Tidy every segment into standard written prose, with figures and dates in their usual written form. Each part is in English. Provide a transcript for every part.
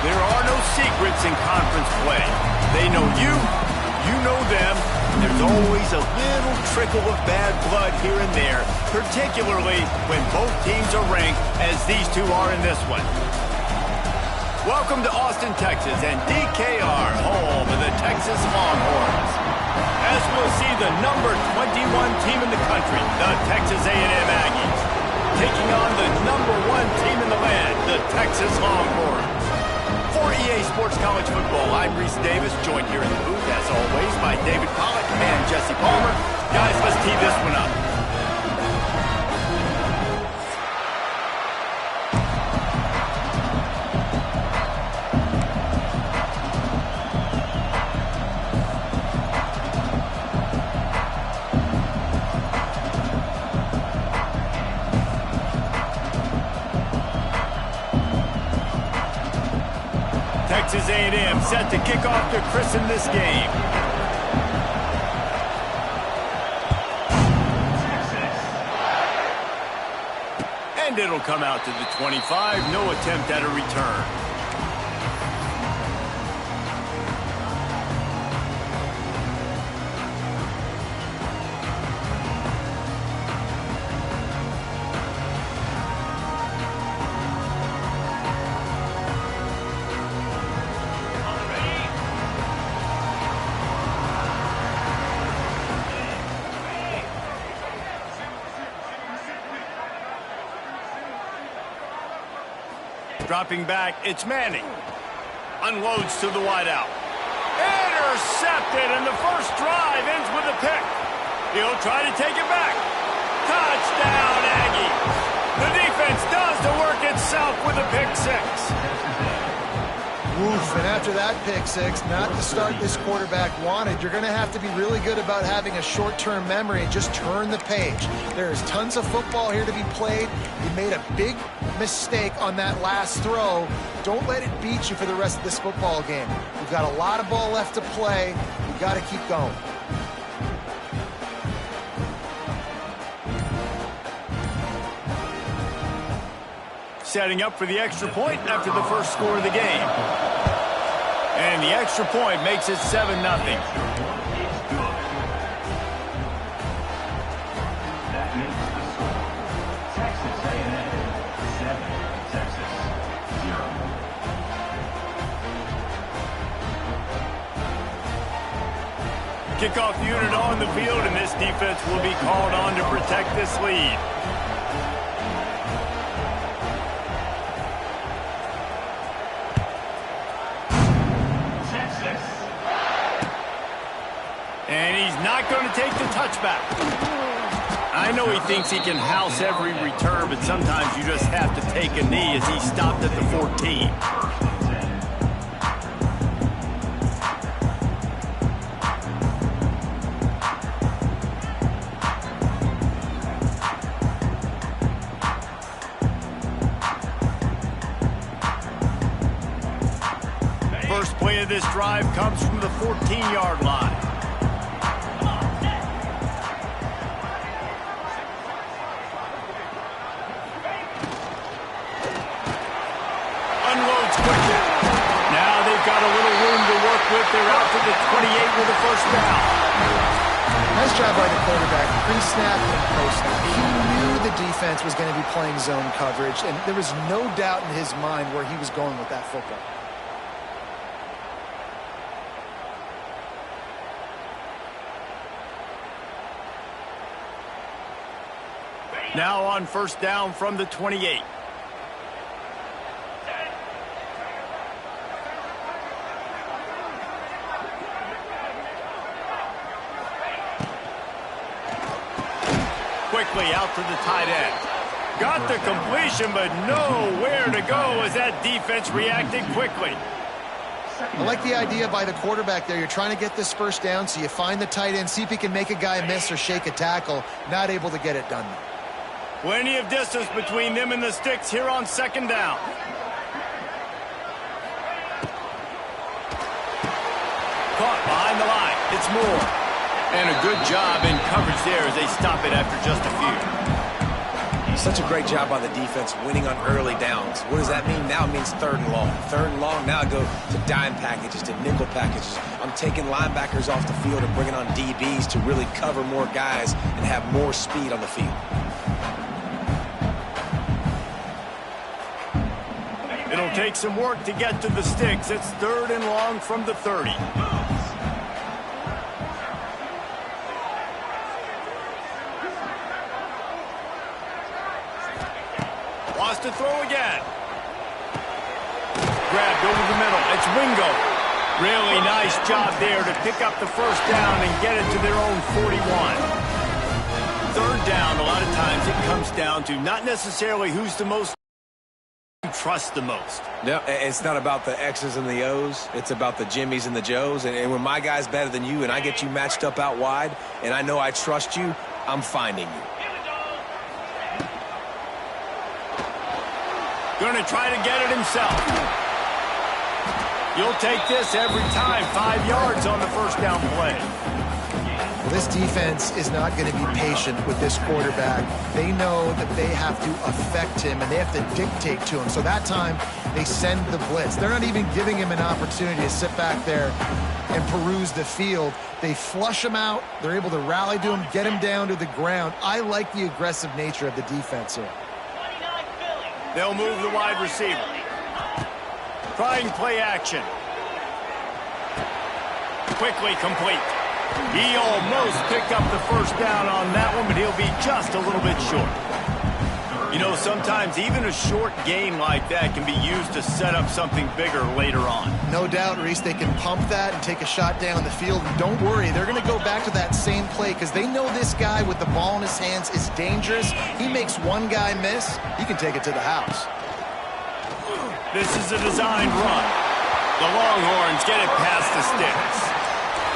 There are no secrets in conference play. They know you, you know them. There's always a little trickle of bad blood here and there, particularly when both teams are ranked as these two are in this one. Welcome to Austin, Texas, and DKR, home of the Texas Longhorns. As we'll see the number 21 team in the country, the Texas A&M Aggies, taking on the number 1 team in the land, the Texas Longhorns. For EA Sports College Football, I'm Reese Davis, joined here in the booth, as always, by David Pollack and Jesse Palmer. Guys, let's tee this one up. Texas A&M set to kick off to christen this game. And it'll come out to the 25. No attempt at a return. Dropping back, it's Manning. Unloads to the wideout. Intercepted, and the first drive ends with a pick. He'll try to take it back. Touchdown, Aggies. The defense does the work itself with a pick six. Oof, and after that pick six, not the start this quarterback wanted. You're going to have to be really good about having a short-term memory and just turn the page. There is tons of football here to be played. You made a big mistake on that last throw. Don't let it beat you for the rest of this football game. You've got a lot of ball left to play. You've got to keep going. Setting up for the extra point after the first score of the game. And the extra point makes it 7-0. Kickoff unit on the field, and this defense will be called on to protect this lead. And he's not going to take the touchback. I know he thinks he can house every return, but sometimes you just have to take a knee as he stopped at the 14. First play of this drive comes from the 14-yard line. Unloads quickly. Now they've got a little room to work with. They're out to the 28 with a first down. Nice job by the quarterback, pre-snap and post-snap. He knew the defense was going to be playing zone coverage, and there was no doubt in his mind where he was going with that football. Now on first down from the 28. Quickly out to the tight end. Got the completion, but nowhere to go as that defense reacted quickly. I like the idea by the quarterback there. You're trying to get this first down, so you find the tight end, see if he can make a guy miss or shake a tackle. Not able to get it done. Plenty of distance between them and the sticks here on second down. Caught behind the line. It's Moore. And a good job in coverage there as they stop it after just a few. Such a great job by the defense winning on early downs. What does that mean? Now it means 3rd and long. 3rd and long, now I go to dime packages, to nickel packages. I'm taking linebackers off the field and bringing on DBs to really cover more guys and have more speed on the field. It'll take some work to get to the sticks. It's 3rd and long from the 30. Wants to throw again. Grabbed over the middle. It's Wingo. Really nice job there to pick up the 1st down and get it to their own 41. 3rd down, a lot of times it comes down to not necessarily who's the most trust the most. No, it's not about the X's and the O's. It's about the Jimmies and the Joes. And when my guy's better than you and I get you matched up out wide and I know I trust you, I'm finding you. Going to try to get it himself. You'll take this every time. 5 yards on the 1st down play. Well, this defense is not going to be patient with this quarterback. They know that they have to affect him and they have to dictate to him. So that time, they send the blitz. They're not even giving him an opportunity to sit back there and peruse the field. They flush him out. They're able to rally to him, get him down to the ground. I like the aggressive nature of the defense here. They'll move the wide receiver. Trying play action. Quickly complete. He almost picked up the 1st down on that one, but he'll be just a little bit short. You know, sometimes even a short gain like that can be used to set up something bigger later on. No doubt, Reese, they can pump that and take a shot down the field. And don't worry, they're going to go back to that same play because they know this guy with the ball in his hands is dangerous. He makes one guy miss, he can take it to the house. This is a designed run. The Longhorns get it past the sticks.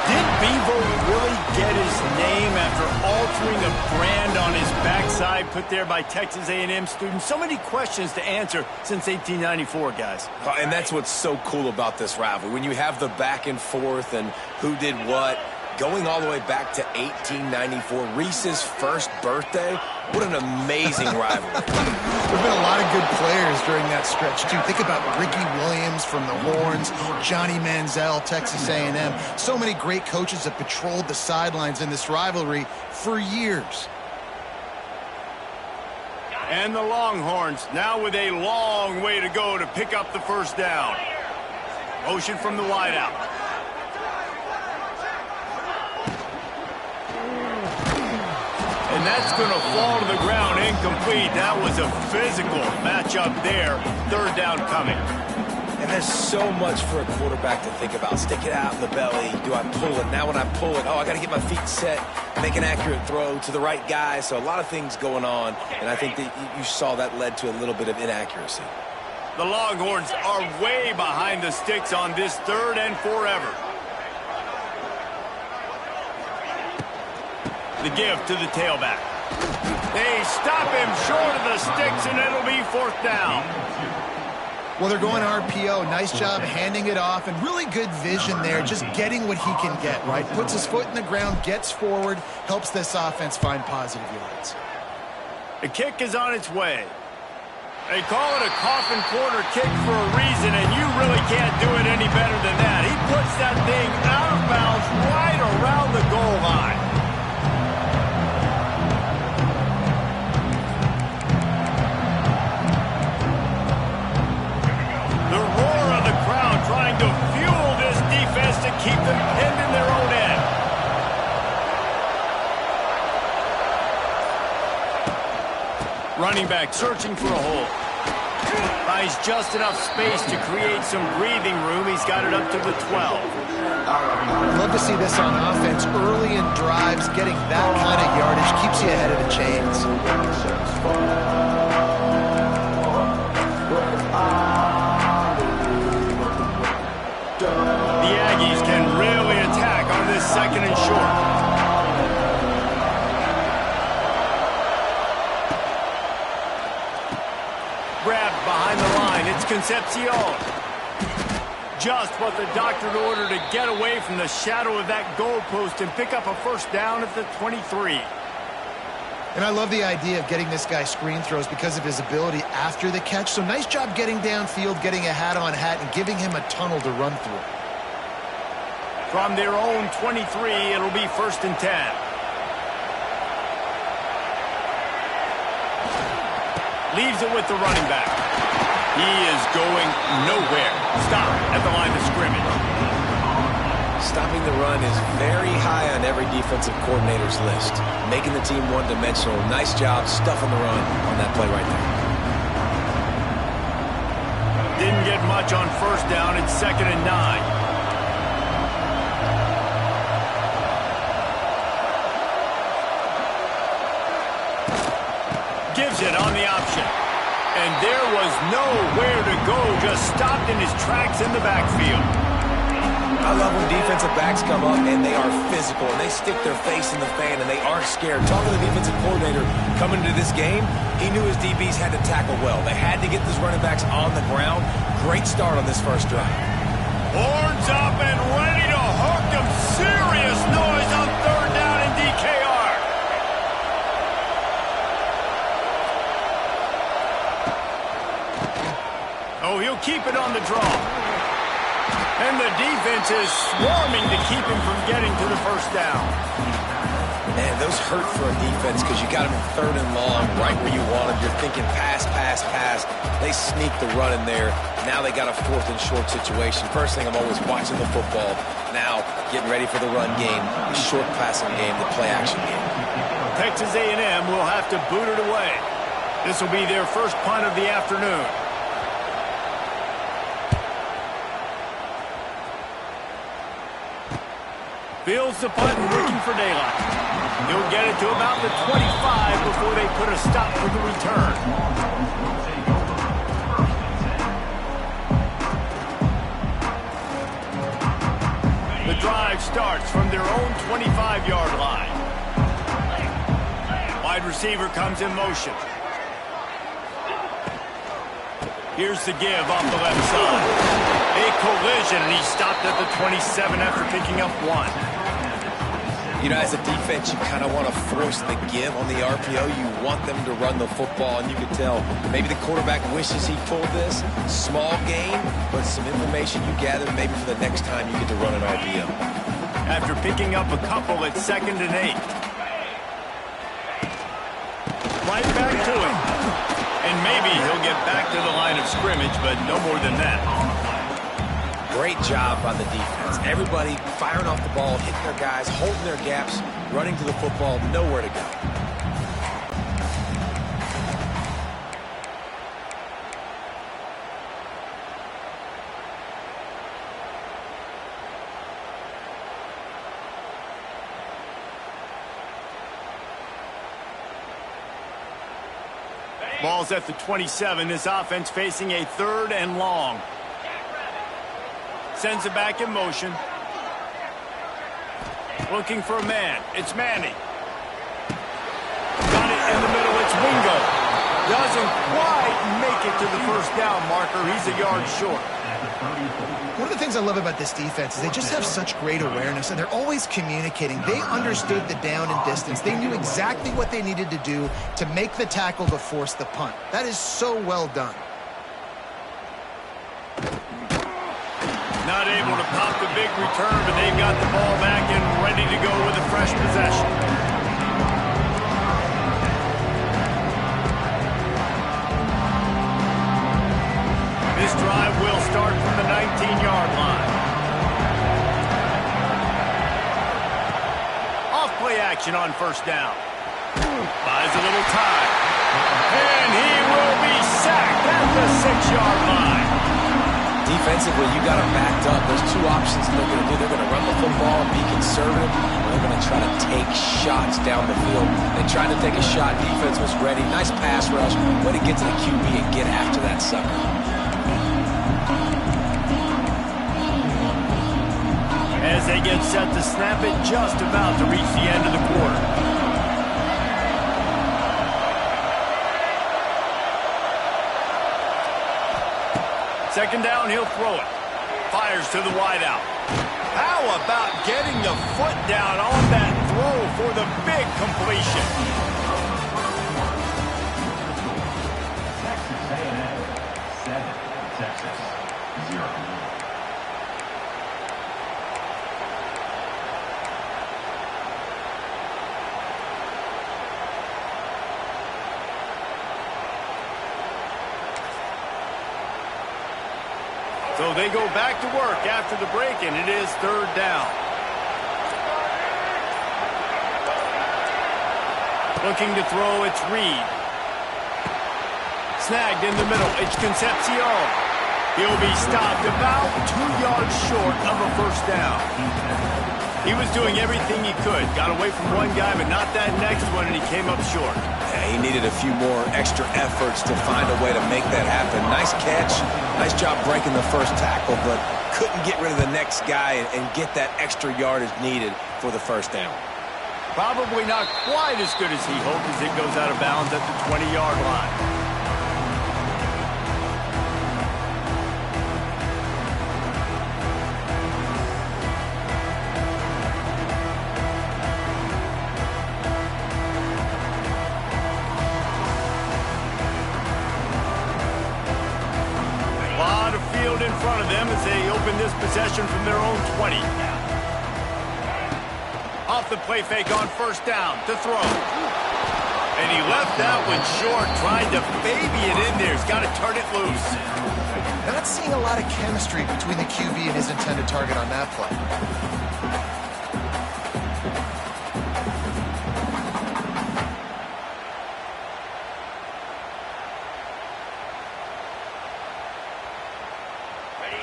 Did Bevo really get his name after altering a brand on his backside put there by Texas A&M students? So many questions to answer since 1894, guys. And that's what's so cool about this rivalry. When you have the back and forth and who did what, going all the way back to 1894, Reese's 1st birthday, what an amazing rivalry. There have been a lot of good players during that stretch, too. Think about Ricky Williams from the Horns, Johnny Manziel, Texas A&M. So many great coaches have patrolled the sidelines in this rivalry for years. And the Longhorns now with a long way to go to pick up the 1st down. Motion from the wideout. And that's going to fall to the ground incomplete. That was a physical matchup there. 3rd down coming. And there's so much for a quarterback to think about. Stick it out in the belly. Do I pull it? Now when I pull it, I got to get my feet set, make an accurate throw to the right guy. So a lot of things going on. And I think that you saw that led to a little bit of inaccuracy. The Longhorns are way behind the sticks on this 3rd and forever. The give to the tailback. They stop him short of the sticks, and it'll be 4th down. Well, they're going RPO. Nice job handing it off, and really good vision there, just getting what he can get, right? Puts his foot in the ground, gets forward, helps this offense find positive yards. The kick is on its way. They call it a coffin corner kick for a reason, and you really can't do it any better than that. He puts that thing out of bounds right around the goal line. Trying to fuel this defense to keep them pinned in their own end. Running back searching for a hole. Finds just enough space to create some breathing room. He's got it up to the 12. I'd love to see this on offense. Early in drives, getting that kind of yardage keeps you ahead of the chains. The Aggies can really attack on this 2nd and short. Grabbed behind the line. It's Concepcion. Just what the doctor ordered to get away from the shadow of that goalpost and pick up a 1st down at the 23. And I love the idea of getting this guy screen throws because of his ability after the catch. So nice job getting downfield, getting a hat-on-hat, and giving him a tunnel to run through. From their own 23, it'll be 1st and 10. Leaves it with the running back. He is going nowhere. Stop at the line of scrimmage. Stopping the run is very high on every defensive coordinator's list. Making the team one-dimensional. Nice job stuffing the run on that play right there. Didn't get much on 1st down. It's 2nd and 9. Gives it on the option. And there was nowhere to go. Just stopped in his tracks in the backfield. I love when defensive backs come up and they are physical and they stick their face in the fan and they aren't scared. Talking to the defensive coordinator coming into this game, he knew his DBs had to tackle well. They had to get these running backs on the ground. Great start on this first drive. Horns up and ready to hook them. Serious noise on 3rd down in DKR. Oh, he'll keep it on the draw. And the defense is swarming to keep him from getting to the 1st down. Man, those hurt for a defense because you got them in 3rd and long, right where you want them. You're thinking pass, pass, pass. They sneak the run in there. Now they got a 4th and short situation. First thing, I'm always watching the football. Now, getting ready for the run game, the short passing game, the play action game. Texas A&M will have to boot it away. This will be their first punt of the afternoon. Fields the punt and looking for daylight. He'll get it to about the 25 before they put a stop for the return. The drive starts from their own 25-yard line. Wide receiver comes in motion. Here's the give off the left side. A collision, and he stopped at the 27 after picking up 1. You know, as a defense, you kind of want to force the give on the RPO. You want them to run the football, and you can tell maybe the quarterback wishes he pulled this. Small gain, but some information you gather maybe for the next time you get to run an RPO. After picking up a couple at 2nd and 8. Right back to him. And maybe he'll get back to the line of scrimmage, but no more than that. Great job by the defense. Everybody firing off the ball, hitting their guys, holding their gaps, running to the football, nowhere to go. Ball's at the 27. This offense facing a 3rd and long. Sends it back in motion. Looking for a man. It's Manning. Got it in the middle. It's Wingo. Doesn't quite make it to the 1st down marker. He's a yard short. One of the things I love about this defense is they just have such great awareness, and they're always communicating. They understood the down and distance. They knew exactly what they needed to do to make the tackle to force the punt. That is so well done. Not able to pop the big return, but they've got the ball back and ready to go with a fresh possession. This drive will start from the 19-yard line. Off play action on 1st down. Buys a little time. And he will be sacked at the 6-yard line. Defensively, you got them backed up. There's 2 options they're going to do. They're going to run the football and be conservative, or they're going to try to take shots down the field. They tried to take a shot. Defense was ready. Nice pass rush. Way to get to the QB and get after that sucker. As they get set to snap it, just about to reach the end of the quarter. Second down, he'll throw it. Fires to the wideout. How about getting the foot down on that throw for the big completion? So they go back to work after the break, and it is third down. Looking to throw, it's Reed. Snagged in the middle, it's Concepcion. He'll be stopped about 2 yards short of a first down. He was doing everything he could. Got away from one guy, but not that next one, and he came up short. Yeah, he needed a few more extra efforts to find a way to make that happen. Nice catch. Nice job breaking the first tackle, but couldn't get rid of the next guy and get that extra yardage needed for the first down. Probably not quite as good as he hoped as it goes out of bounds at the 20-yard line. In front of them as they open this possession from their own 20. Off the play fake on first down to throw. And he left that one short, trying to baby it in there. He's got to turn it loose. Not seeing a lot of chemistry between the QB and his intended target on that play.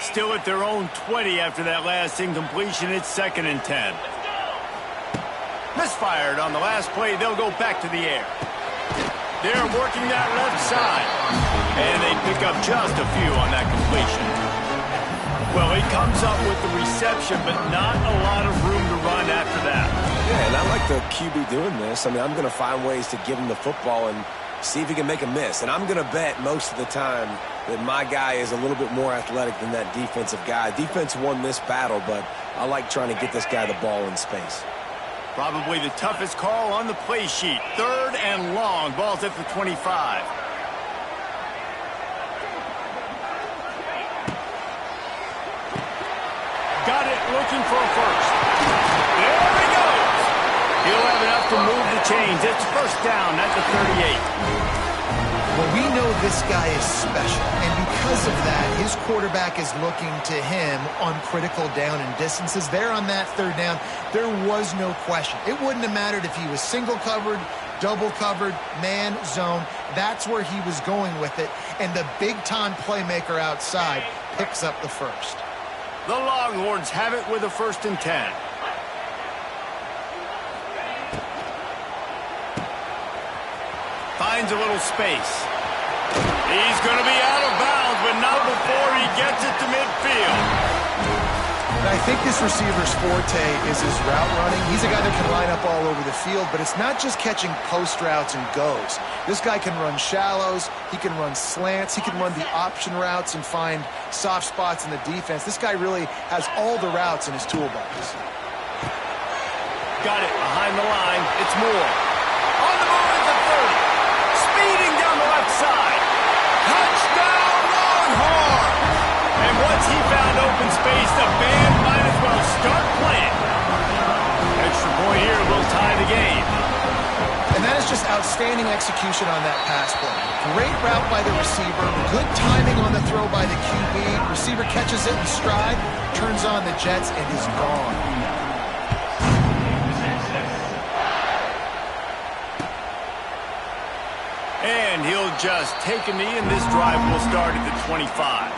Still at their own 20 after that last incompletion. It's 2nd and 10. Misfired on the last play. They'll go back to the air. They're working that left side. And they pick up just a few on that completion. Well, he comes up with the reception, but not a lot of room to run after that. Yeah, and I like the QB doing this. I mean, I'm going to find ways to give him the football and see if he can make a miss. And I'm going to bet most of the time that my guy is a little bit more athletic than that defensive guy. Defense won this battle, but I like trying to get this guy the ball in space. Probably the toughest call on the play sheet. 3rd and long. Ball's at the 25. Got it, looking for a first. There he goes. He'll have enough to move the chains. It's first down at the 38. Well, we know this guy is special, and because of that, his quarterback is looking to him on critical down and distances. There on that 3rd down, there was no question. It wouldn't have mattered if he was single covered, double covered, man, zone. That's where he was going with it, and the big-time playmaker outside picks up the first. The Longhorns have it with a 1st and 10. Finds a little space. He's going to be out of bounds, but not before he gets it to midfield. And I think this receiver's forte is his route running. He's a guy that can line up all over the field, but it's not just catching post routes and goes. This guy can run shallows, he can run slants, he can run the option routes and find soft spots in the defense. This guy really has all the routes in his toolbox. Got it behind the line. It's Moore. On the move at the 30. Speeding down the left side. Touchdown, Longhorn! And once he found open space, the band might as well start playing. Extra point here will tie the game. And that is just outstanding execution on that pass play. Great route by the receiver, good timing on the throw by the QB. Receiver catches it in stride, turns on the jets, and is gone. And he'll just take a knee, and this drive will start at the 25.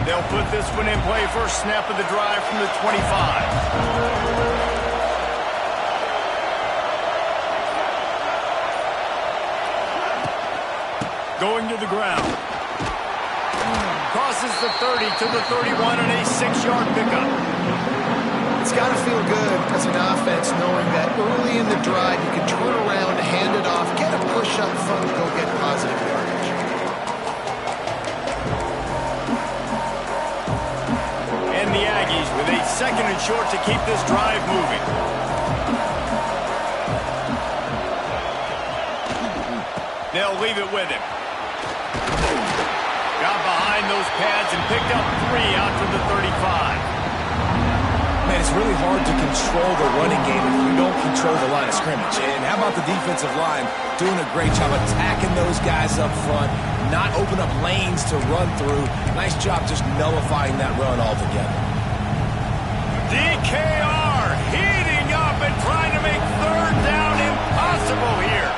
They'll put this one in play. First snap of the drive from the 25. Going to the ground. Crosses the 30 to the 31 and a 6-yard pickup. It's got to feel good as an offense knowing that early in the drive you can turn around, hand it off, get a push up front, and go get positive yardage. 2nd and short to keep this drive moving. They'll leave it with him. Got behind those pads and picked up 3 out to the 35. Man, it's really hard to control the running game if you don't control the line of scrimmage. And how about the defensive line doing a great job attacking those guys up front, not open up lanes to run through. Nice job just nullifying that run altogether. DKR heating up and trying to make 3rd down impossible here.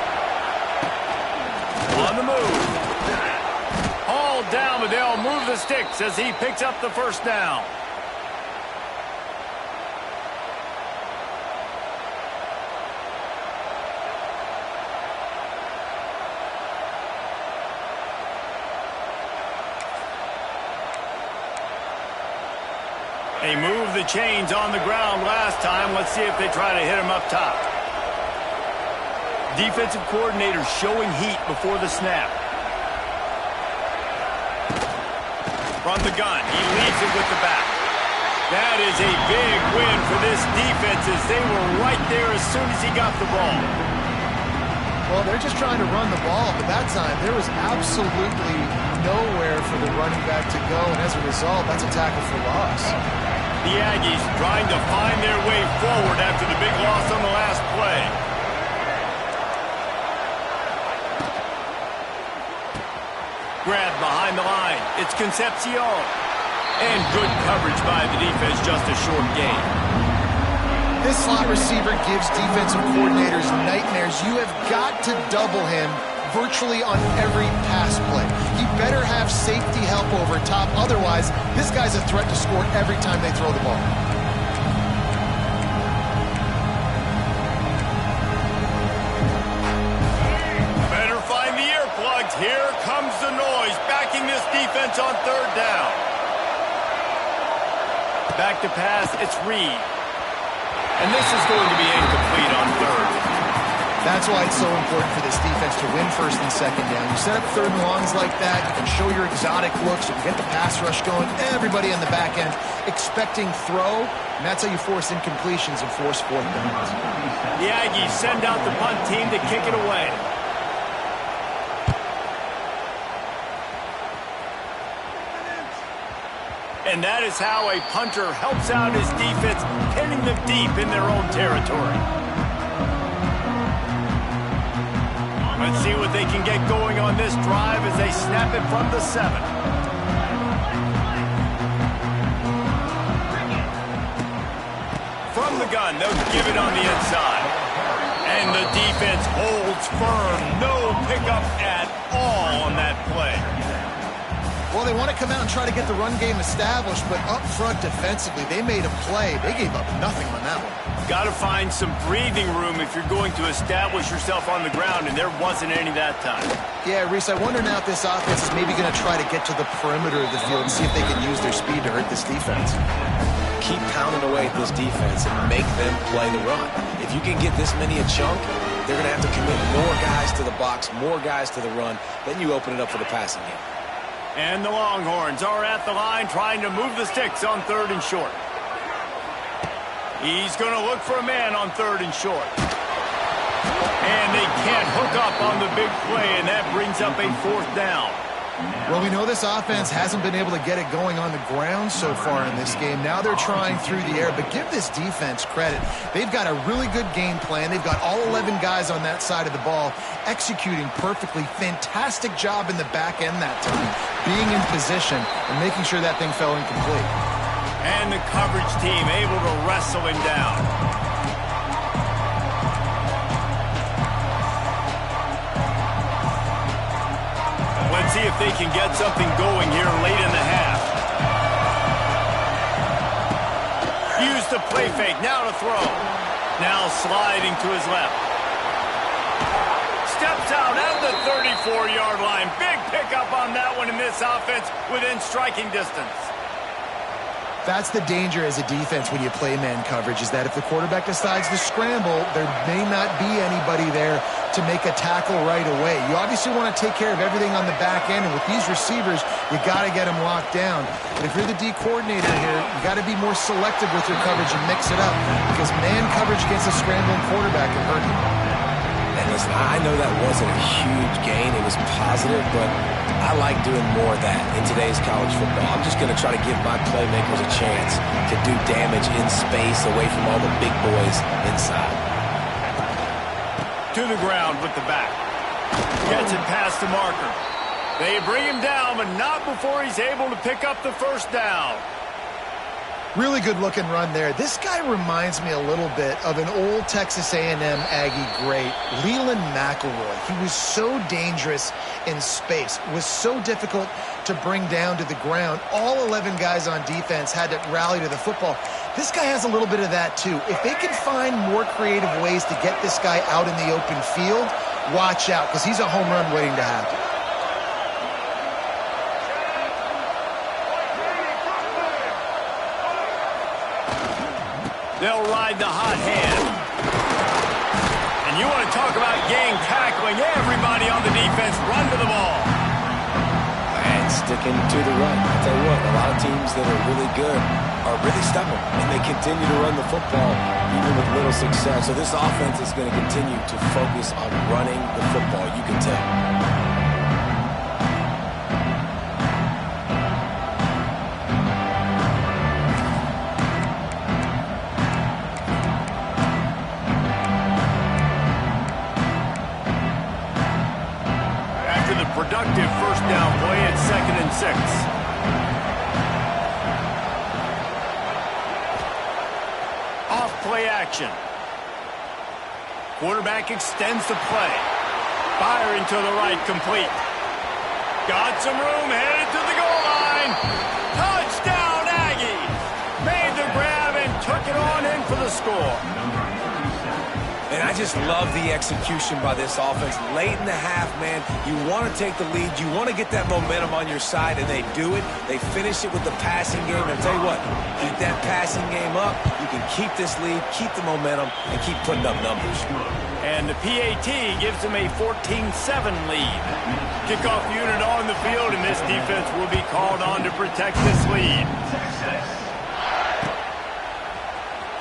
On the move. Hauled down, but they'll move the sticks as he picks up the 1st down. They moved the chains on the ground last time. Let's see if they try to hit him up top. Defensive coordinator showing heat before the snap. From the gun, he leads it with the back. That is a big win for this defense as they were right there as soon as he got the ball. Well, they're just trying to run the ball, but that time there was absolutely nowhere for the running back to go, and as a result, that's a tackle for loss. The Aggies trying to find their way forward after the big loss on the last play. Grab behind the line. It's Concepcion. And good coverage by the defense, just a short gain. This slot receiver gives defensive coordinators nightmares. You have got to double him virtually on every pass play. He better have safety help over top. Otherwise, this guy's a threat to score every time they throw the ball. Better find the earplugs. Here comes the noise, backing this defense on 3rd down. Back to pass, it's Reed. And this is going to be incomplete on 3rd. That's why it's so important for this defense to win 1st and 2nd down. You set up 3rd and longs like that, you can show your exotic looks, you can get the pass rush going, everybody on the back end expecting throw, and that's how you force incompletions and force 4th downs. The Aggies send out the punt team to kick it away. And that is how a punter helps out his defense, pinning them deep in their own territory. Let's see what they can get going on this drive as they snap it from the 7. From the gun, they'll give it on the inside. And the defense holds firm. No pickup at all on that play. Well, they want to come out and try to get the run game established, but up front defensively, they made a play. They gave up nothing on that one. Got to find some breathing room if you're going to establish yourself on the ground, and there wasn't any that time. Yeah, Reese, I wonder now if this offense is maybe going to try to get to the perimeter of the field and see if they can use their speed to hurt this defense. Keep pounding away at this defense and make them play the run. If you can get this many a chunk, they're going to have to commit more guys to the box, more guys to the run. Then you open it up for the passing game. And the Longhorns are at the line trying to move the sticks on 3rd and short. He's going to look for a man on 3rd and short. And they can't hook up on the big play, and that brings up a 4th down. Well, we know this offense hasn't been able to get it going on the ground so far in this game. Now they're trying through the air, but give this defense credit. They've got a really good game plan. They've got all 11 guys on that side of the ball executing perfectly. Fantastic job in the back end that time, being in position and making sure that thing fell incomplete. And the coverage team able to wrestle him down. Let's see if they can get something going here late in the half. Use the play fake, now to throw. Now sliding to his left. Steps out at the 34-yard line. Big pickup on that one in this offense within striking distance. That's the danger as a defense when you play man coverage, is that if the quarterback decides to scramble, there may not be anybody there to make a tackle right away. You obviously want to take care of everything on the back end, and with these receivers, you got to get them locked down. But if you're the D coordinator here, you got to be more selective with your coverage and mix it up, because man coverage against a scrambling quarterback can hurt you. And listen, I know that wasn't a huge gain. It was positive, but I like doing more of that in today's college football. I'm just going to try to give my playmakers a chance to do damage in space away from all the big boys inside. To the ground with the back. Gets it past the marker. They bring him down, but not before he's able to pick up the first down. Really good looking run there. This guy reminds me a little bit of an old Texas A&M Aggie great, Leland McElroy. He was so dangerous in space, was so difficult to bring down to the ground. All 11 guys on defense had to rally to the football. This guy has a little bit of that too. If they can find more creative ways to get this guy out in the open field, watch out, because he's a home run waiting to happen. They'll ride the hot hand. And you want to talk about gang tackling. Everybody on the defense run to the ball. And sticking to the run. I'll tell you what, a lot of teams that are really good are really stubborn, and they continue to run the football even with little success. So this offense is going to continue to focus on running the football, you can tell. Productive first down play at 2nd and 6. Off play action. Quarterback extends the play. Firing to the right, complete. Got some room, headed to the goal line. Touchdown, Aggies! Made the grab and took it on in for the score. And I just love the execution by this offense. Late in the half, man, you want to take the lead. You want to get that momentum on your side, and they do it. They finish it with the passing game. And I'll tell you what, keep that passing game up. You can keep this lead, keep the momentum, and keep putting up numbers. And the PAT gives them a 14-7 lead. Kickoff unit on the field, and this defense will be called on to protect this lead.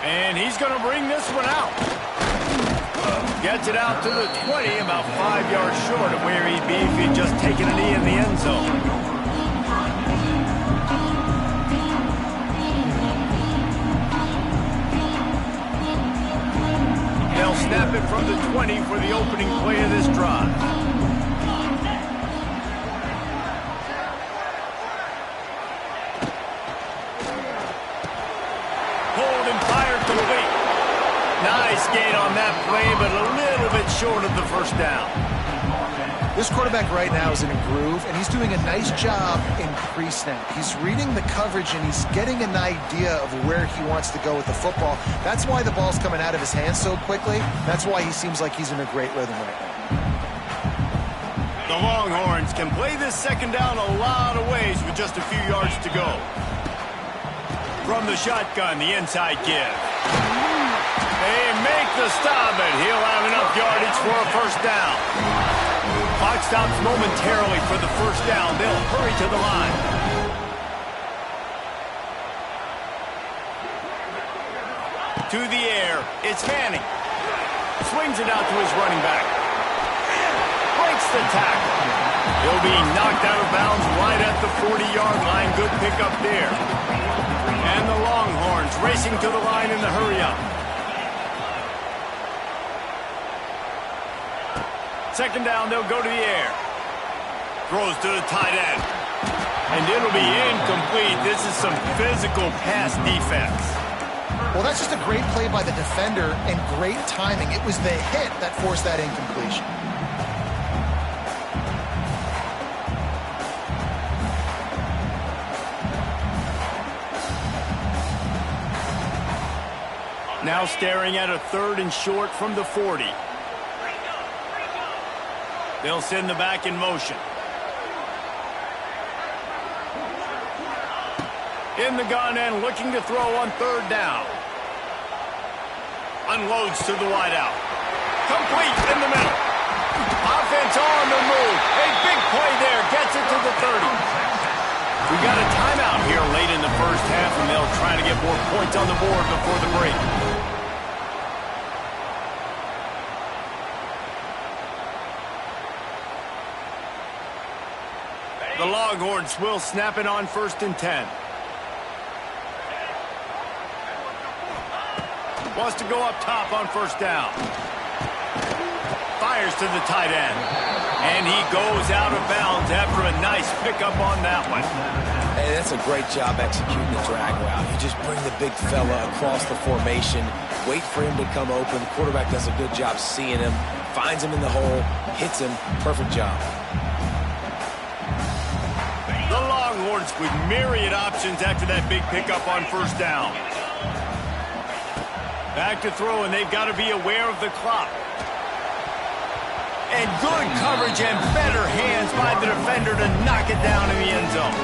And he's going to bring this one out. Gets it out to the 20, about 5 yards short of where he'd be if he'd just taken a knee in the end zone. They'll snap it from the 20 for the opening play of this drive. Hold and fire complete. Nice gain on that play, but a little bit short of the first down. This quarterback right now is in a groove, and he's doing a nice job in pre-snap. He's reading the coverage, and he's getting an idea of where he wants to go with the football. That's why the ball's coming out of his hands so quickly. That's why he seems like he's in a great rhythm right now. The Longhorns can play this second down a lot of ways with just a few yards to go. From the shotgun, the inside give. They make the stop, and he'll have enough yardage for a first down. Clock stops momentarily for the first down. They'll hurry to the line. To the air, it's Manning. Swings it out to his running back. Breaks the tackle. He'll be knocked out of bounds right at the 40-yard line. Good pickup there. And the Longhorns racing to the line in the hurry-up. Second down, they'll go to the air. Throws to the tight end. And it'll be incomplete. This is some physical pass defense. Well, that's just a great play by the defender and great timing. It was the hit that forced that incompletion. Now staring at a 3rd and short from the 40. They'll send the back in motion. In the gun and looking to throw on 3rd down. Unloads to the wideout. Complete in the middle. It's on the move. A big play there. Gets it to the 30. We got a timeout here late in the first half, and they'll try to get more points on the board before the break. The Longhorns will snap it on 1st and 10. Wants to go up top on 1st down. Fires to the tight end. And he goes out of bounds after a nice pickup on that one. Hey, that's a great job executing the drag route. You just bring the big fella across the formation, wait for him to come open. The quarterback does a good job seeing him, finds him in the hole, hits him. Perfect job. The Longhorns with myriad options after that big pickup on 1st down. Back to throw, and they've got to be aware of the clock. And good coverage and better hands by the defender to knock it down in the end zone.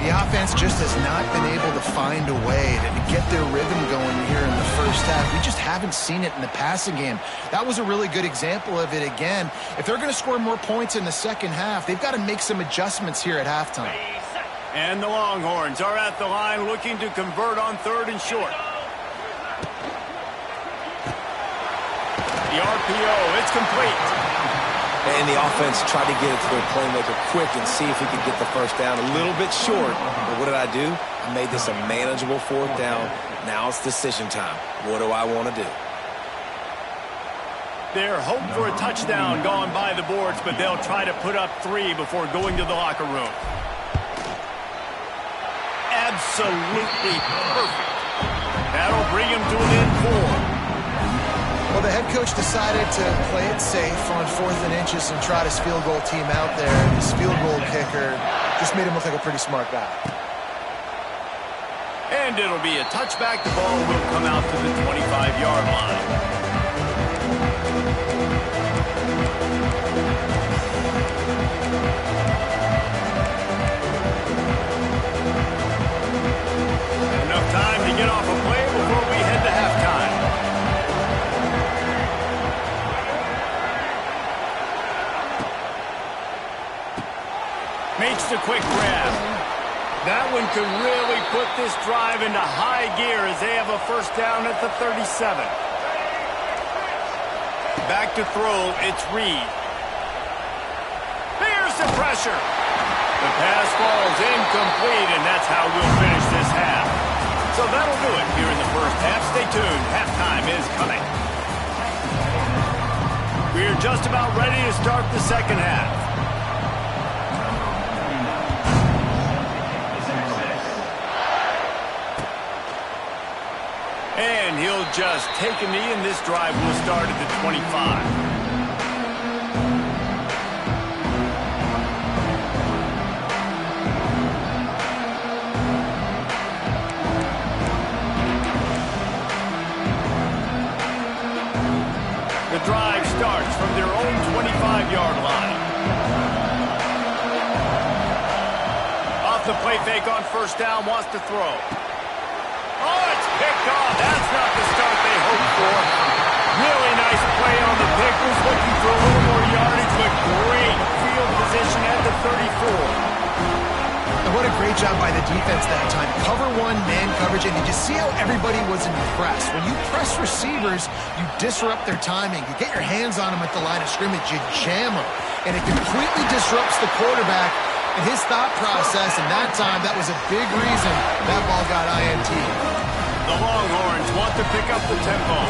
The offense just has not been able to find a way to get their rhythm going here in the first half. We just haven't seen it in the passing game. That was a really good example of it again. If they're going to score more points in the second half, they've got to make some adjustments here at halftime. And the Longhorns are at the line looking to convert on 3rd and short. The RPO, it's complete. And the offense tried to get it to their playmaker quick and see if he could get the 1st down. A little bit short, but what did I do? I made this a manageable 4th down. Now it's decision time. What do I want to do? They're hoping for a touchdown gone by the boards, but they'll try to put up 3 before going to the locker room. Absolutely perfect. That'll bring him to an end 4. Well, the head coach decided to play it safe on 4th and inches and trot his field goal team out there. And his field goal kicker just made him look like a pretty smart guy. And it'll be a touchback. The ball will come out to the 25-yard line. Enough time to get off a play before we head to halftime. Makes the quick grab. That one could really put this drive into high gear as they have a 1st down at the 37. Back to throw, it's Reed. Here's the pressure. The pass falls incomplete, and that's how we'll finish this half. So that'll do it here in the first half. Stay tuned. Halftime is coming. We're just about ready to start the second half. And he'll just take a knee, and this drive will start at the 25. The drive starts from their own 25-yard line. Off the play fake on 1st down, wants to throw. Oh, it's picked off. That's not the start they hoped for. Really nice play on the pick. Was looking for a little more yardage, but great field position at the 34. And what a great job by the defense that time. Cover 1, man coverage, and you just see how everybody was impressed. When you press receivers, you disrupt their timing. You get your hands on them at the line of scrimmage, you jam them, and it completely disrupts the quarterback and his thought process, and that time, that was a big reason that ball got INT. The Longhorns want to pick up the tempo.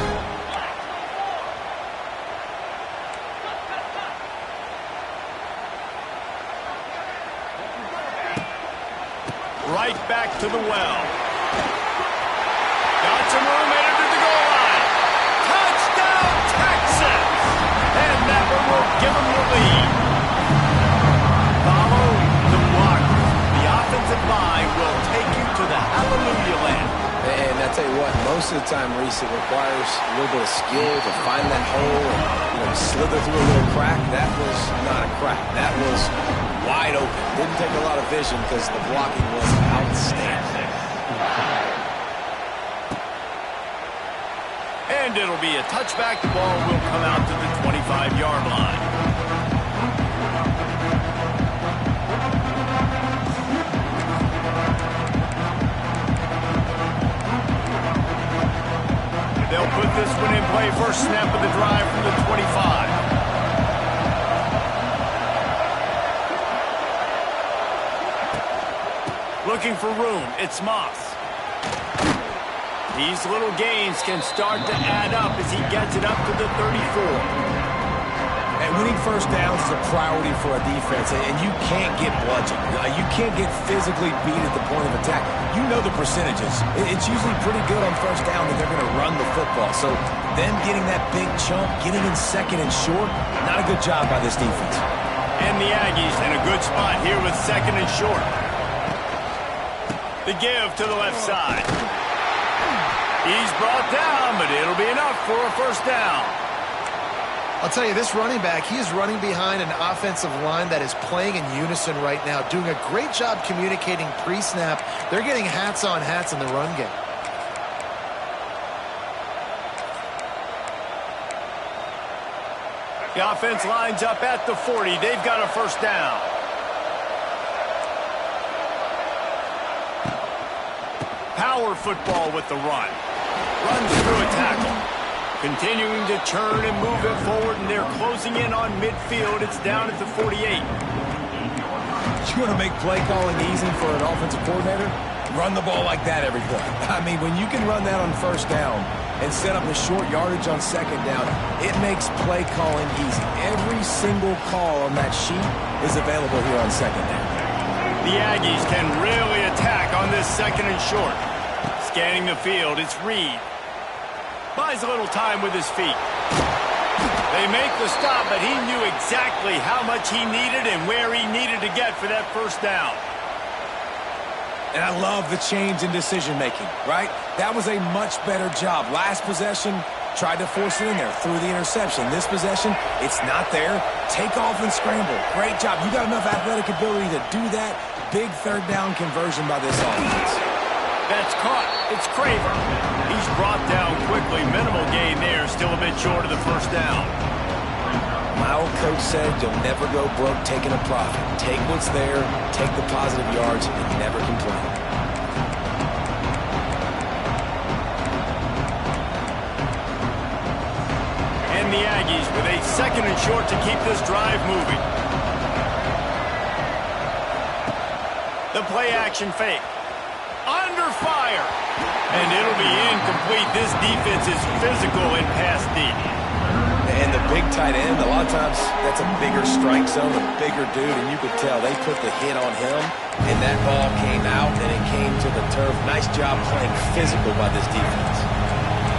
Right back to the well. Got some room headed to the goal line. Touchdown, Texas! And that one will give them the lead. Follow the blockers. The offensive line will take you to the Hallelujah land. And I tell you what, most of the time, Reese, it requires a little bit of skill to find that hole and slither through a little crack. That was not a crack. That was wide open. Didn't take a lot of vision because the blocking was outstanding. And it'll be a touchback. The ball will come out to the 25-yard line. play, first snap of the drive from the 25. Looking for room, it's Moss. These little gains can start to add up as he gets it up to the 34. And winning first downs is a priority for a defense, and you can't get bludgeoned. You can't get physically beat at the point of attack. You know the percentages. It's usually pretty good on first down that they're going to run the football. So them getting that big chunk, getting in second and short, not a good job by this defense. And the Aggies in a good spot here with second and short. The give to the left side. He's brought down, but it'll be enough for a first down. I'll tell you, this running back, he is running behind an offensive line that is playing in unison right now, doing a great job communicating pre-snap. They're getting hats on hats in the run game. The offense lines up at the 40. They've got a first down. Power football with the run. Runs through a tackle. Continuing to turn and move it forward, and they're closing in on midfield. It's down at the 48. You want to make play calling easy for an offensive coordinator? Run the ball like that every play. I mean, when you can run that on first down and set up the short yardage on second down, it makes play calling easy. Every single call on that sheet is available here on second down. The Aggies can really attack on this second and short. Scanning the field, it's Reed. Buys a little time with his feet. They make the stop, but he knew exactly how much he needed and where he needed to get for that first down. And I love the change in decision-making, right? That was a much better job. Last possession, tried to force it in there, threw the interception. This possession, it's not there. Take off and scramble. Great job. You got enough athletic ability to do that. Big third down conversion by this offense. That's caught. It's Craver. He's brought down quickly. Minimal gain there. Still a bit short of the first down. My old coach said you'll never go broke taking a profit. Take what's there, take the positive yards, and never complain. And the Aggies with a second and short to keep this drive moving. The play action fake. Under fire. And it'll be incomplete. This defense is physical in pass deep. And the big tight end, a lot of times that's a bigger strike zone, a bigger dude, and you could tell they put the hit on him, and that ball came out, and it came to the turf. Nice job playing physical by this defense.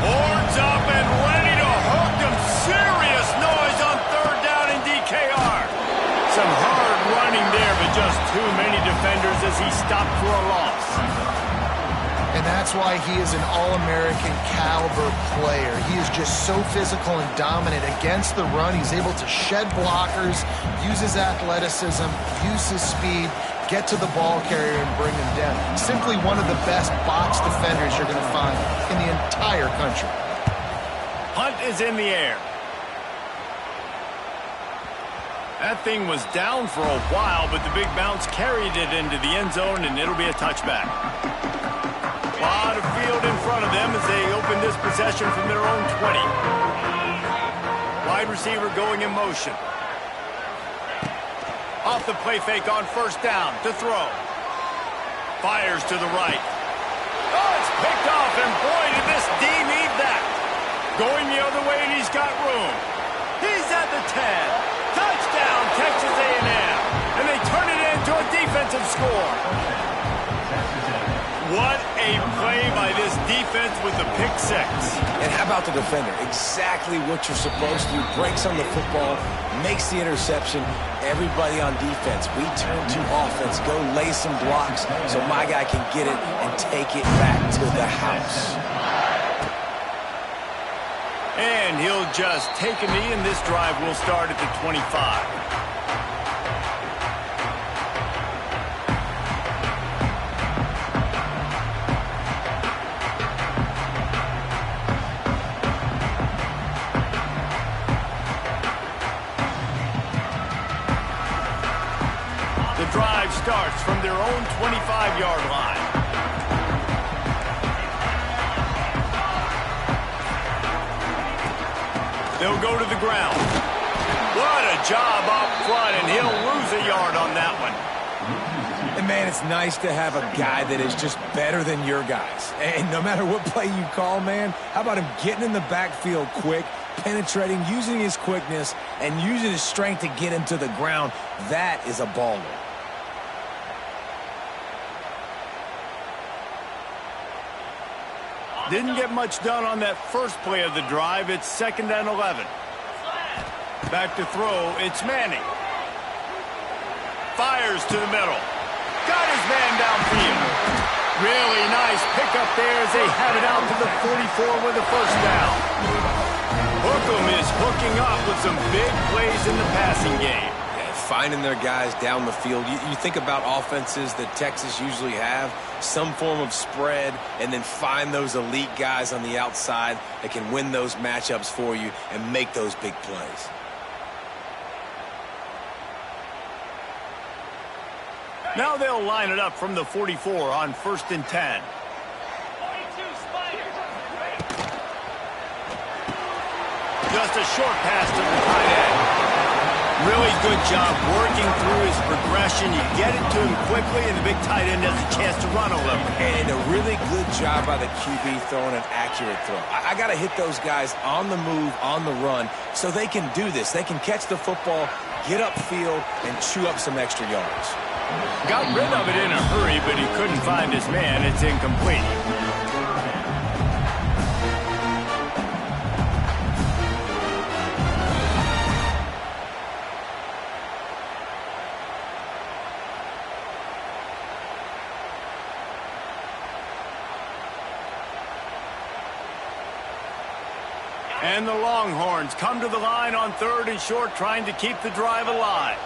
Horns up and ready to hook them. Serious noise on third down in DKR. Some hard running there, but just too many defenders as he stopped for a loss. And that's why he is an All-American caliber player. He is just so physical and dominant against the run. He's able to shed blockers, use his athleticism, use his speed, get to the ball carrier and bring him down. Simply one of the best box defenders you're going to find in the entire country. Hunt is in the air. That thing was down for a while, but the big bounce carried it into the end zone, and it'll be a touchback. A lot of field in front of them as they open this possession from their own 20. Wide receiver going in motion. Off the play fake on first down to throw. Fires to the right. Oh, it's picked off, and boy, did this D need that. Going the other way, and he's got room. He's at the 10. Touchdown, Texas A&M. And they turn it into a defensive score. What a play by this defense with the pick six. And how about the defender? Exactly what you're supposed to do. Breaks on the football, makes the interception. Everybody on defense, we turn to offense. Go lay some blocks so my guy can get it and take it back to the house. And he'll just take a knee, and this drive will start at the 25. The drive starts from their own 25-yard line. They'll go to the ground. What a job up front, and he'll lose a yard on that one. And, man, it's nice to have a guy that is just better than your guys. And no matter what play you call, man, how about him getting in the backfield quick, penetrating, using his quickness, and using his strength to get him to the ground? That is a baller. Didn't get much done on that first play of the drive. It's 2nd and 11. Back to throw, it's Manning. Fires to the middle. Got his man downfield. Really nice pickup there as they had it out to the 44 with a first down. Hookem is hooking up with some big plays in the passing game. Yeah, finding their guys down the field. You think about offenses that Texas usually have, some form of spread, and then find those elite guys on the outside that can win those matchups for you and make those big plays. Now they'll line it up from the 44 on 1st and 10. Just a short pass to the tight end. Really good job working through his progression. You get it to him quickly, and the big tight end has a chance to run a little. And a really good job by the QB throwing an accurate throw. I got to hit those guys on the move, on the run, so they can do this. They can catch the football, get upfield, and chew up some extra yards. Got rid of it in a hurry, but he couldn't find his man. It's incomplete. And the Longhorns come to the line on 3rd and short, trying to keep the drive alive.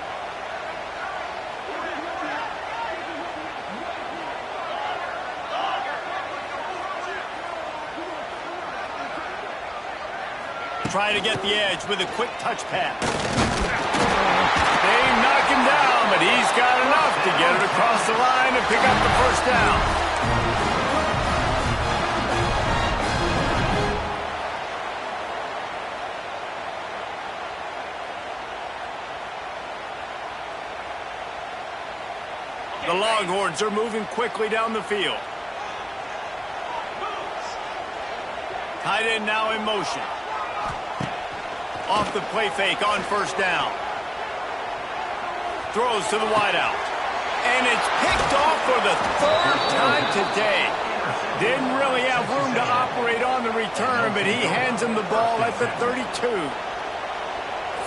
Trying to get the edge with a quick touch pass. They knock him down, but he's got enough to get it across the line and pick up the first down. The Longhorns are moving quickly down the field. Tight end now in motion. Off the play fake on 1st down. Throws to the wideout. And it's picked off for the 3rd time today. Didn't really have room to operate on the return, but he hands him the ball at the 32.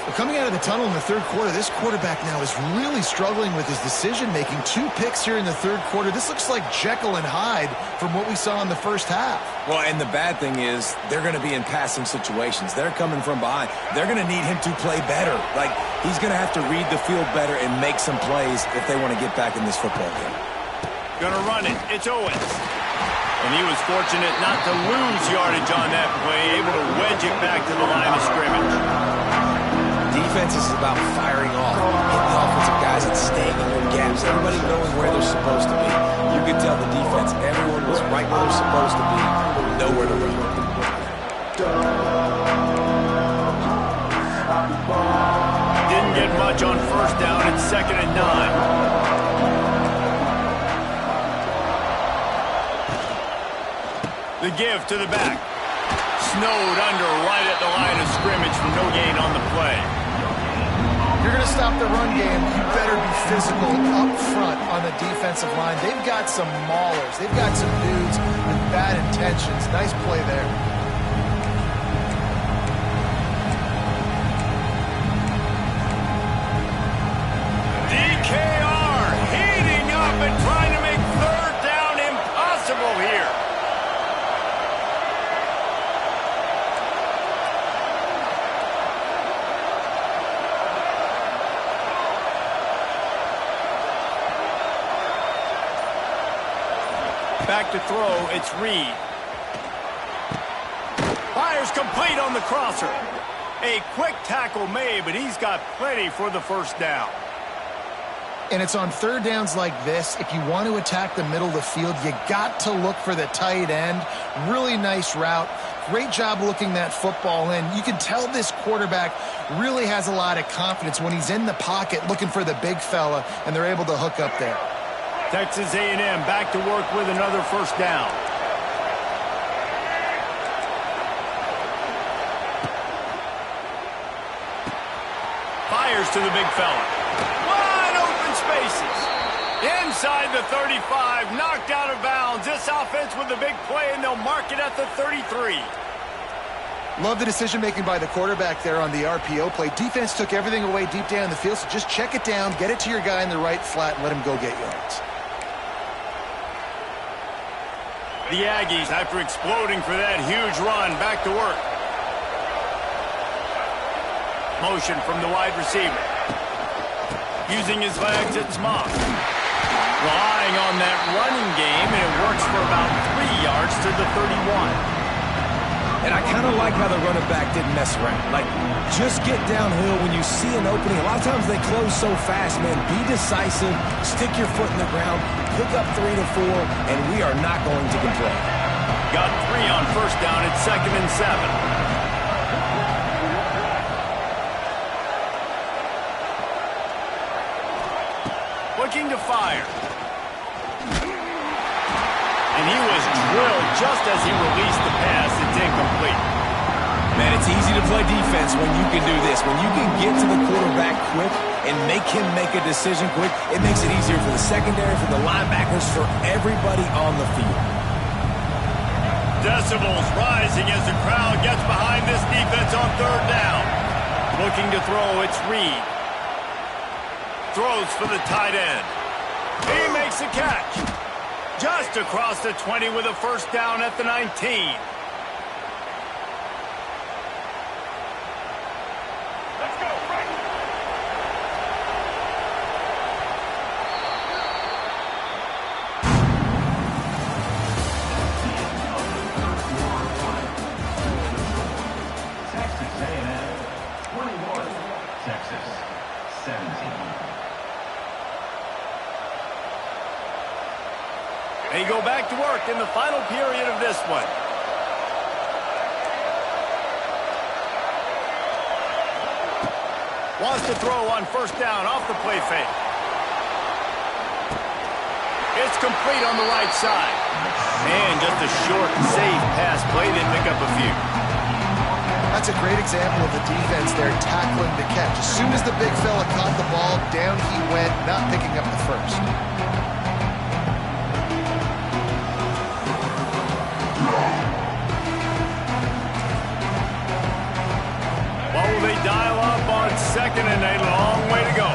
Well, coming out of the tunnel in the 3rd quarter, this quarterback now is really struggling with his decision-making. 2 picks here in the 3rd quarter. This looks like Jekyll and Hyde from what we saw in the first half. Well, and the bad thing is they're going to be in passing situations. They're coming from behind. They're going to need him to play better. Like, he's going to have to read the field better and make some plays if they want to get back in this football game. Gonna run it. It's Owens. And he was fortunate not to lose yardage on that play, able to wedge it back to the line of scrimmage. Defense is about firing off, hitting the offensive guys and staying in their gaps. Everybody knowing where they're supposed to be. You could tell the defense, everyone was right where they're supposed to be, nowhere to run. Didn't get much on 1st down. It's 2nd and 9. The give to the back. Snowed under right at the line of scrimmage for no gain on the play. You're going to stop the run game, you better be physical up front on the defensive line. They've got some maulers. They've got some dudes with bad intentions. Nice play there. DKR heating up and trying to make 3rd down impossible here. Back to throw, it's Reed. Fires complete on the crosser. A quick tackle made, but he's got plenty for the first down. And it's on 3rd downs like this. If you want to attack the middle of the field, you got to look for the tight end. Really nice route. Great job looking that football in. You can tell this quarterback really has a lot of confidence when he's in the pocket looking for the big fella, and they're able to hook up there. Texas A&M back to work with another first down. Fires to the big fella. Wide open spaces. Inside the 35, knocked out of bounds. This offense with the big play, and they'll mark it at the 33. Love the decision-making by the quarterback there on the RPO play. Defense took everything away deep down the field, so just check it down, get it to your guy in the right flat, and let him go get yards. The Aggies, after exploding for that huge run, back to work. Motion from the wide receiver. Using his legs, it's Moss. Relying on that running game, and it works for about 3 yards to the 31. And I kind of like how the running back didn't mess around. Like, just get downhill when you see an opening. A lot of times they close so fast, man. Be decisive, stick your foot in the ground, pick up 3 to 4, and we are not going to complain. Got 3 on first down. It's 2nd and 7. Looking to fire. And he was drilled just as he released the pass. It's incomplete. Man, it's easy to play defense when you can do this. When you can get to the quarterback quick and make him make a decision quick, it makes it easier for the secondary, for the linebackers, for everybody on the field. Decibels rising as the crowd gets behind this defense on 3rd down. Looking to throw, it's Reed. Throws for the tight end. He makes the catch. Just across the 20 with a first down at the 19. Let's go, Frank. Texas A&M 21, Texas 17. They go back to work in the final period of this one. Wants to throw on first down off the play fake. It's complete on the right side. And just a short, safe pass play. They pick up a few. That's a great example of the defense there tackling the catch. As soon as the big fella caught the ball, down he went, not picking up the first. What will they dial up on 2nd and a long way to go?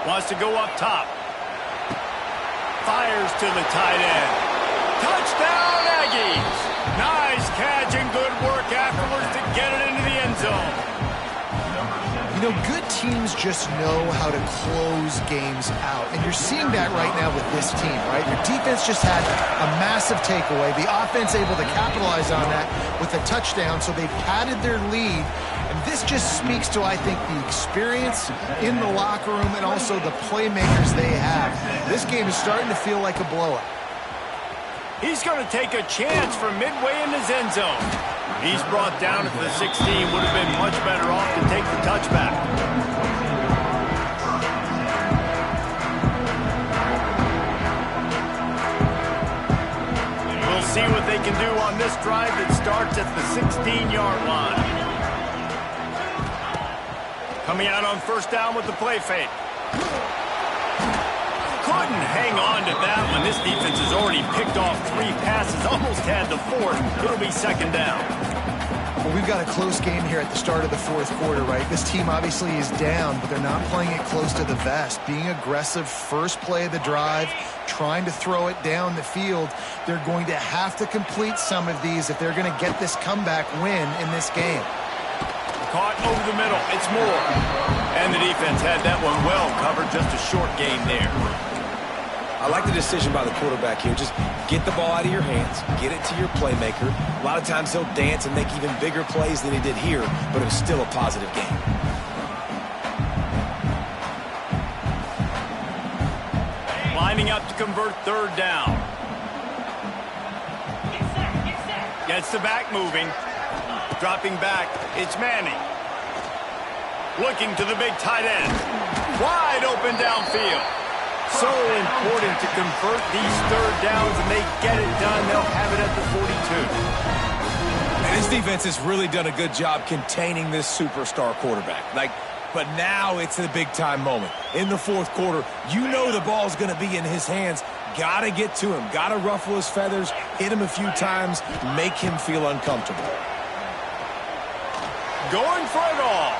Wants to go up top. Fires to the tight end. Touchdown, Aggies! Nice catch and good work afterwards to get it into the end zone. You know, good teams just know how to close games out. And you're seeing that right now with this team, right? Your defense just had a massive takeaway. The offense able to capitalize on that with a touchdown, so they padded their lead. And this just speaks to, I think, the experience in the locker room and also the playmakers they have. This game is starting to feel like a blowout. He's going to take a chance from midway in his end zone. He's brought down at the 16. Would have been much better off to take the touchback. We'll see what they can do on this drive that starts at the 16-yard line. Coming out on first down with the play fake. Couldn't hang on to that one. This defense has already picked off 3 passes, almost had the 4th. It'll be 2nd down. Well, we've got a close game here at the start of the 4th quarter, right? This team obviously is down, but they're not playing it close to the vest. Being aggressive, first play of the drive, trying to throw it down the field. They're going to have to complete some of these if they're going to get this comeback win in this game. Caught over the middle. It's Moore. And the defense had that one well covered. Just a short gain there. I like the decision by the quarterback here. Just get the ball out of your hands, get it to your playmaker. A lot of times he'll dance and make even bigger plays than he did here, but it was still a positive game. Lining up to convert 3rd down. Gets the back moving. Dropping back, it's Manning. Looking to the big tight end. Wide open downfield. So important to convert these third downs, and they get it done. They'll have it at the 42. And this defense has really done a good job containing this superstar quarterback. But now it's the big-time moment. In the fourth quarter, you know the ball's going to be in his hands. Got to get to him. Got to ruffle his feathers, hit him a few times, make him feel uncomfortable. Going for it all.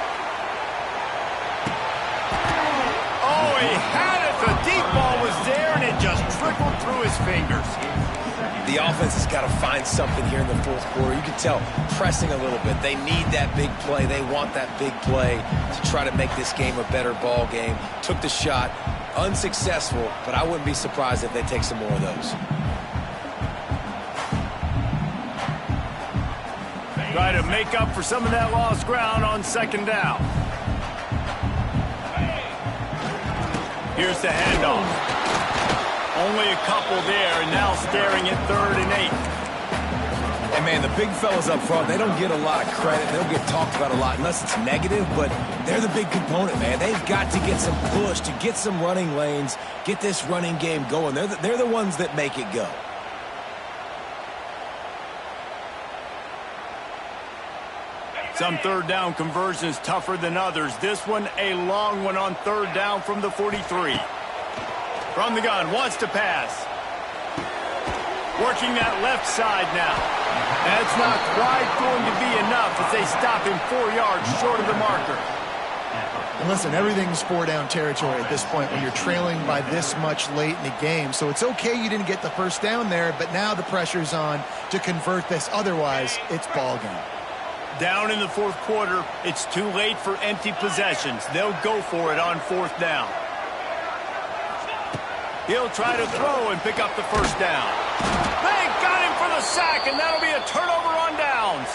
Oh, he had it. The deep ball was there, and it just trickled through his fingers. The offense has got to find something here in the fourth quarter. You can tell, pressing a little bit. They need that big play. They want that big play to try to make this game a better ball game. Took the shot, unsuccessful, but I wouldn't be surprised if they take some more of those. Try to make up for some of that lost ground on second down. Here's the handoff. Only a couple there, and now staring at 3rd and 8. And, man, the big fellas up front, they don't get a lot of credit. They don't get talked about a lot unless it's negative, but they're the big component, man. They've got to get some push, to get some running lanes, get this running game going. They're the ones that make it go. Some third down conversions tougher than others. This one, a long one on 3rd down from the 43. From the gun, wants to pass. Working that left side now. That's not quite going to be enough as they stop him 4 yards short of the marker. And listen, everything's 4-down territory at this point when you're trailing by this much late in the game. So it's okay you didn't get the first down there, but now the pressure's on to convert this. Otherwise, it's ball game. Down in the fourth quarter, it's too late for empty possessions. They'll go for it on 4th down. He'll try to throw and pick up the first down. They got him for the sack, and that'll be a turnover on downs.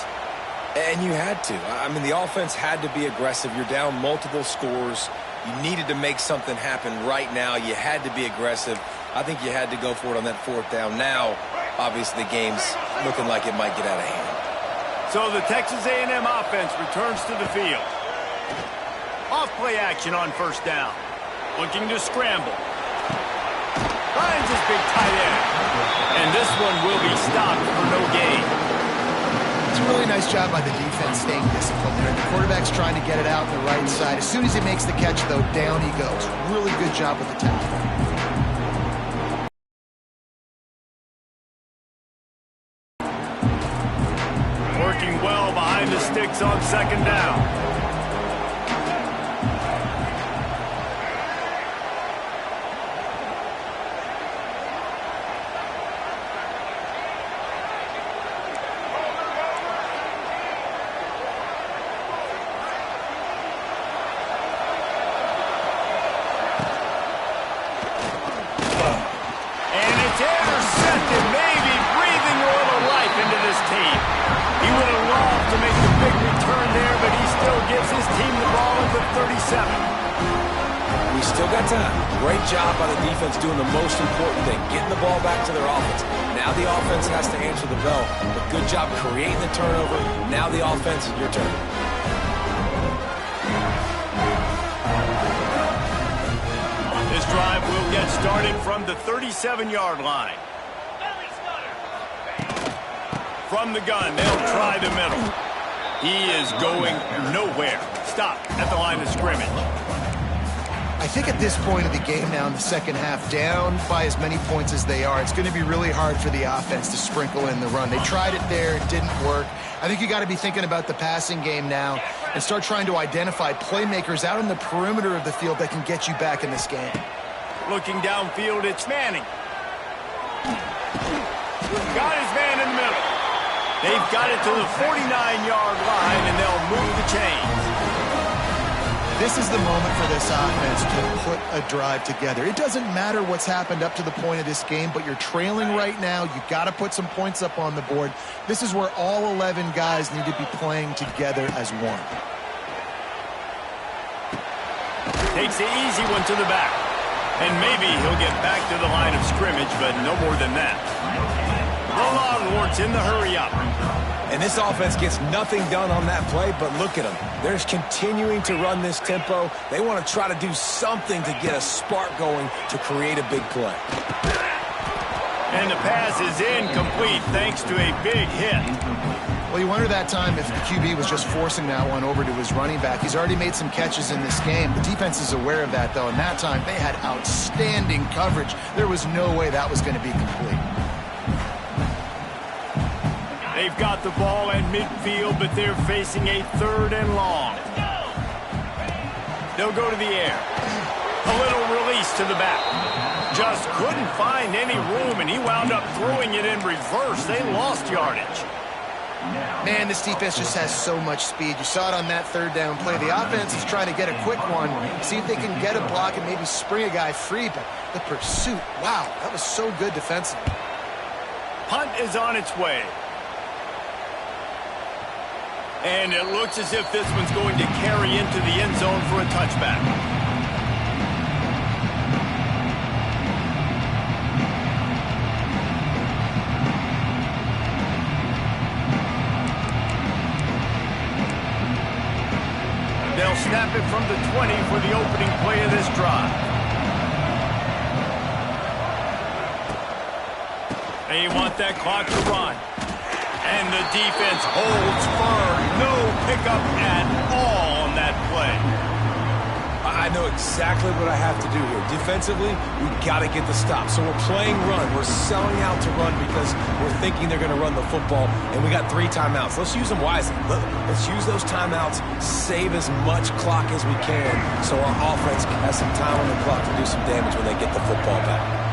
And you had to. I mean, the offense had to be aggressive. You're down multiple scores. You needed to make something happen right now. You had to be aggressive. I think you had to go for it on that 4th down. Now, obviously, the game's looking like it might get out of hand. So the Texas A&M offense returns to the field. Off play action on 1st down. Looking to scramble. Finds his big tight end. And this one will be stopped for no gain. It's a really nice job by the defense staying disciplined there. The quarterback's trying to get it out on the right side. As soon as he makes the catch, though, down he goes. Really good job with the tackle. Working well behind the sticks on 2nd down. We still got time. Great job by the defense doing the most important thing, getting the ball back to their offense. Now the offense has to answer the bell. But good job creating the turnover. Now the offense is your turn. This drive will get started from the 37-yard line. From the gun, they'll try the middle. He is going nowhere. Stop at the line of scrimmage. I think at this point of the game now in the second half, down by as many points as they are, it's going to be really hard for the offense to sprinkle in the run. They tried it there. It didn't work. I think you got to be thinking about the passing game now and start trying to identify playmakers out on the perimeter of the field that can get you back in this game. Looking downfield, it's Manning. Got his man in the middle. They've got it to the 49-yard line, and they'll move the chains. This is the moment for this offense to put a drive together. It doesn't matter what's happened up to the point of this game, but you're trailing right now. You've got to put some points up on the board. This is where all 11 guys need to be playing together as one. Takes the easy one to the back. And maybe he'll get back to the line of scrimmage, but no more than that. The Longhorns in the hurry-up. And this offense gets nothing done on that play, but look at them. They're just continuing to run this tempo. They want to try to do something to get a spark going to create a big play. And the pass is incomplete thanks to a big hit. Well, you wonder that time if the QB was just forcing that one over to his running back. He's already made some catches in this game. The defense is aware of that, though, and that time they had outstanding coverage. There was no way that was going to be complete. They've got the ball at midfield, but they're facing a 3rd and long. They'll go to the air. A little release to the back. Just couldn't find any room, and he wound up throwing it in reverse. They lost yardage. Man, this defense just has so much speed. You saw it on that 3rd down play. The offense is trying to get a quick one, see if they can get a block and maybe spring a guy free, but the pursuit, wow, that was so good defensively. Punt is on its way. And it looks as if this one's going to carry into the end zone for a touchback. They'll snap it from the 20 for the opening play of this drive. They want that clock to run. And the defense holds firm. No pickup at all on that play. I know exactly what I have to do here. Defensively, we've got to get the stop. So we're playing run. We're selling out to run because we're thinking they're going to run the football, and we got 3 timeouts. Let's use them wisely. Let's use those timeouts, save as much clock as we can so our offense has some time on the clock to do some damage when they get the football back.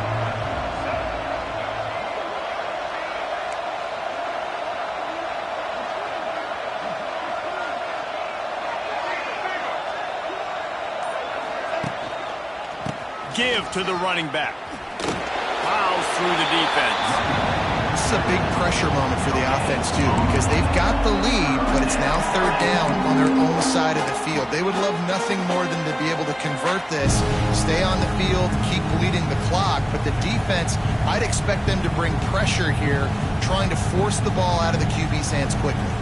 Give to the running back. Plows through the defense. This is a big pressure moment for the offense, too, because they've got the lead, but it's now 3rd down on their own side of the field. They would love nothing more than to be able to convert this, stay on the field, keep bleeding the clock, but the defense, I'd expect them to bring pressure here, trying to force the ball out of the QB's hands quickly.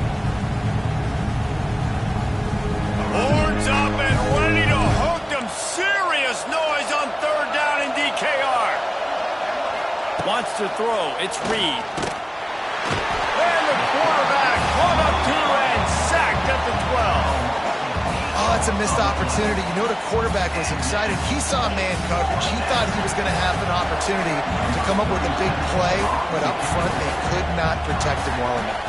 Horns up and ready to hook them. Serious noise on 3rd down in DKR. Wants to throw. It's Reed. And the quarterback caught up to and sacked at the 12. Oh, it's a missed opportunity. You know the quarterback was excited. He saw man coverage. He thought he was going to have an opportunity to come up with a big play, but up front they could not protect him well enough.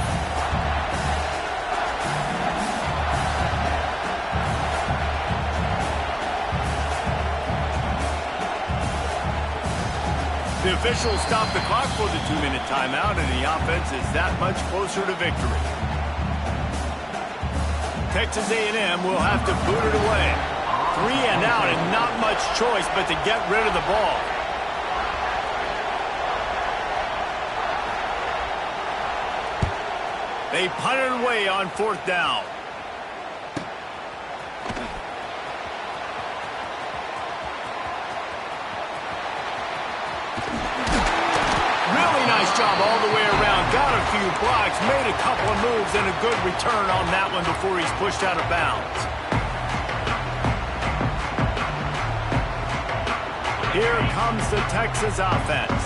The officials stop the clock for the 2-minute timeout, and the offense is that much closer to victory. Texas A&M will have to boot it away. 3 and out and not much choice but to get rid of the ball. They punt it away on 4th down. Job all the way around, got a few blocks, made a couple of moves, and a good return on that one before he's pushed out of bounds. Here comes the Texas offense.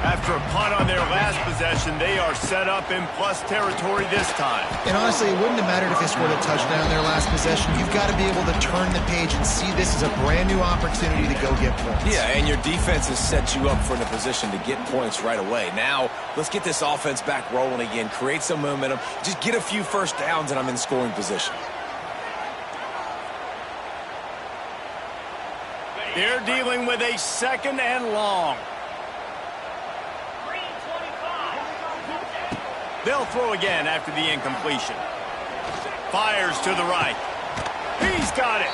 After a punt on their last possession, they are set up in plus territory this time. And honestly, it wouldn't have mattered if they scored a touchdown on their last possession. You've got to be able to turn the page and see this as a brand new opportunity to go get points. Yeah, and your defense has set you up for the position to get points right away. Now, let's get this offense back rolling again, create some momentum, just get a few first downs, and I'm in scoring position. They're dealing with a 2nd and long. They'll throw again after the incompletion. Fires to the right. He's got it.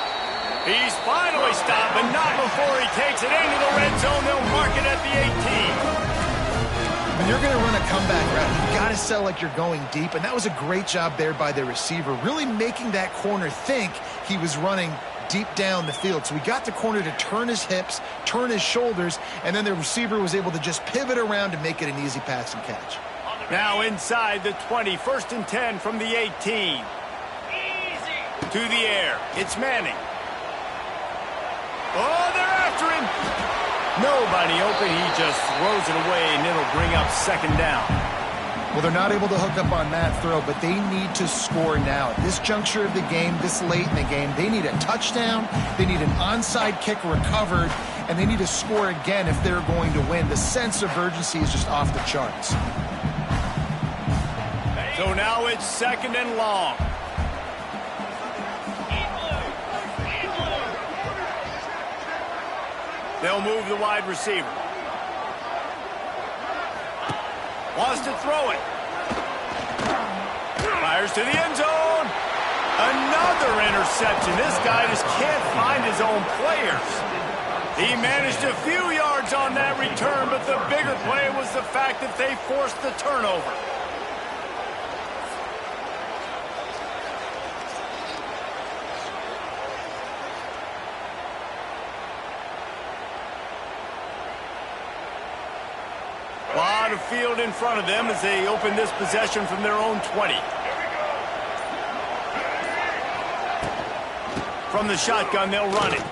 He's finally stopped, but not before he takes it into the red zone. They'll mark it at the 18. When you're going to run a comeback route, you've got to sell like you're going deep, and that was a great job there by the receiver, really making that corner think he was running deep down the field. So he got the corner to turn his hips, turn his shoulders, and then the receiver was able to just pivot around and make it an easy pass and catch. Now inside the 20, 1st and 10 from the 18. To the air, it's Manning. Oh, they're after him. Nobody open, he just throws it away, and it'll bring up 2nd down. Well, they're not able to hook up on that throw, but they need to score now. At this juncture of the game, this late in the game, they need a touchdown, they need an onside kick recovered, and they need to score again if they're going to win. The sense of urgency is just off the charts. So now it's 2nd and long. They'll move the wide receiver. Wants to throw it. Fires to the end zone. Another interception. This guy just can't find his own players. He managed a few yards on that return, but the bigger play was the fact that they forced the turnover. A lot of field in front of them as they open this possession from their own 20. From the shotgun, they'll run it.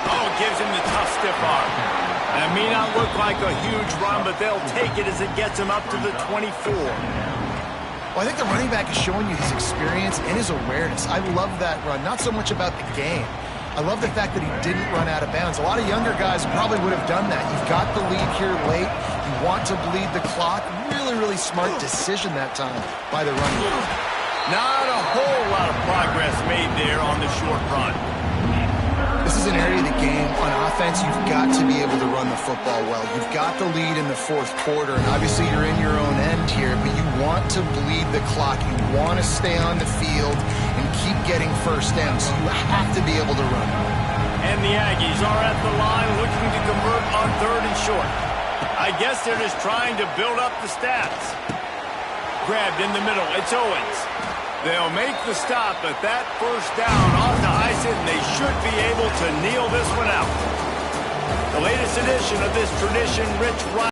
Oh, gives him the tough stiff arm. That may not look like a huge run, but they'll take it as it gets him up to the 24. Well, I think the running back is showing you his experience and his awareness. I love that run, not so much about the game. I love the fact that he didn't run out of bounds. A lot of younger guys probably would have done that. You've got the lead here late. You want to bleed the clock. Really, really smart decision that time by the running back. Not a whole lot of progress made there on the short run. This is an area of the game. On offense, you've got to be able to run the football well. You've got the lead in the 4th quarter, and obviously you're in your own end here, but you want to bleed the clock. You want to stay on the field and keep getting first down, so you have to be able to run. And the Aggies are at the line looking to convert on 3rd and short. I guess they're just trying to build up the stats. Grabbed in the middle, it's Owens. They'll make the stop, but that 1st down ought to ice it, and they should be able to kneel this one out. The latest edition of this tradition-rich run.